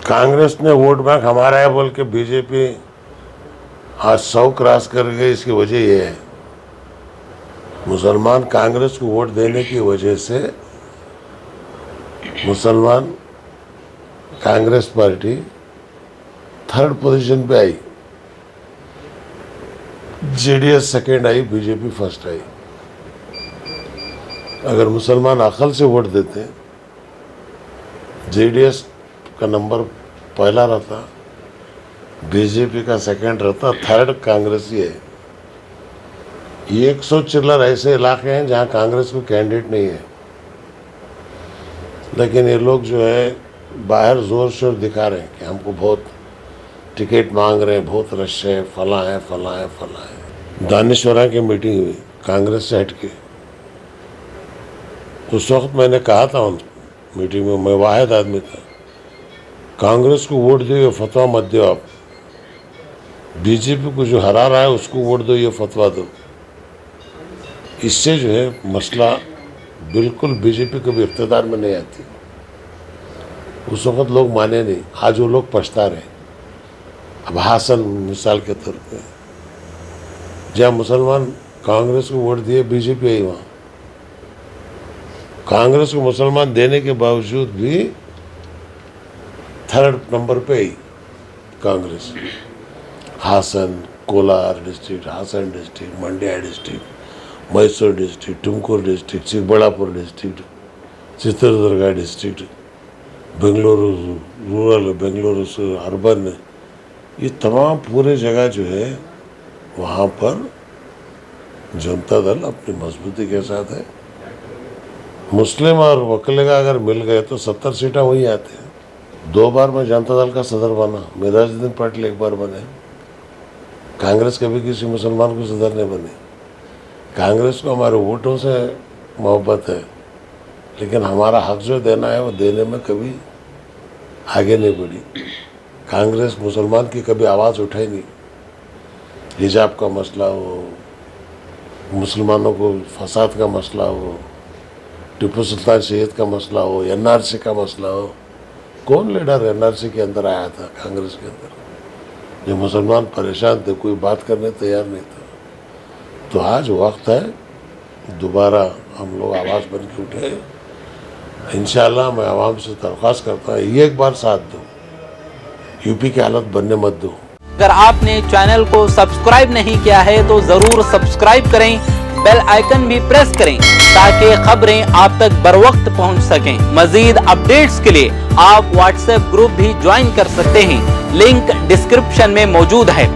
कांग्रेस ने vote bank हमारा है बोल के बीजेपी आज 100 क्रॉस कर गई। इसकी वजह यह है, मुसलमान कांग्रेस को वोट देने की वजह से मुसलमान कांग्रेस पार्टी 3rd पोजीशन पे आई, जेडीएस 2nd आई, बीजेपी 1st आई। अगर मुसलमान अकल से वोट देते, जेडीएस का नंबर पहला रहता, बीजेपी का 2nd रहता, 3rd कांग्रेस ही है। 100 चिल्लर ऐसे इलाके हैं जहां कांग्रेस को कैंडिडेट नहीं है, लेकिन ये लोग जो है बाहर जोर शोर दिखा रहे हैं कि हमको बहुत टिकट मांग रहे हैं, बहुत रश है, फला है फला है फला है। दानिश्वरा की मीटिंग हुई कांग्रेस से हट के, उस वक्त मैंने कहा था उन मीटिंग में, मैं वाहिद आदमी था, कांग्रेस को वोट दो, ये फतवा मत दो आप, बीजेपी को जो हरा रहा है उसको वोट दो, ये फतवा दो। इससे जो है मसला बिल्कुल बीजेपी कभी इख्तिदार में नहीं आती। उस वक्त लोग माने नहीं, आज वो लोग पछता रहे। अब हासन मिसाल के तौर पे, जहाँ मुसलमान कांग्रेस को वोट दिए, बीजेपी आई वहाँ। कांग्रेस को मुसलमान देने के बावजूद भी 3rd नंबर पे आई Congress. Hassan, Kolar district, Hassan district, Mandya district, Mysore district, Tumkur district, Chikballapur district, Chitradurga district, Bengaluru rural, Bengaluru से अर्बन, ये तमाम पूरे जगह जो है वहाँ पर जनता दल अपनी मजबूती के साथ है। मुस्लिम और वकलेगा अगर मिल गए तो 70 सीटें वही आते हैं। 2 बार मैं जनता दल का सदर बना, मेराजुद्दीन पाटिल 1 बार बने। कांग्रेस कभी किसी मुसलमान को सदर नहीं बनी। कांग्रेस को हमारे वोटों से मोहब्बत है, लेकिन हमारा हक जो देना है वो देने में कभी आगे नहीं बढ़ी। कांग्रेस मुसलमान की कभी आवाज़ उठाई नहीं। हिजाब का मसला हो, मुसलमानों को फसाद का मसला हो, टिप्पू सुल्तान शहीद का मसला हो, एनआरसी का मसला हो, कौन लीडर एनआरसी के अंदर आया था कांग्रेस के अंदर? जो मुसलमान परेशान थे, कोई बात करने तैयार नहीं था। तो आज वक्त है दोबारा हम लोग आवाज़ बन के उठे। इंशाल्लाह मैं आवाम से दरख्वास्त करता हूँ, एक बार साथ दो, यूपी की हालत बनने मत दो। अगर आपने चैनल को सब्सक्राइब नहीं किया है तो जरूर सब्सक्राइब करें, बेल आइकन भी प्रेस करें ताकि खबरें आप तक बर वक्त पहुंच सकें। मजीद अपडेट्स के लिए आप व्हाट्सएप ग्रुप भी ज्वाइन कर सकते हैं, लिंक डिस्क्रिप्शन में मौजूद है।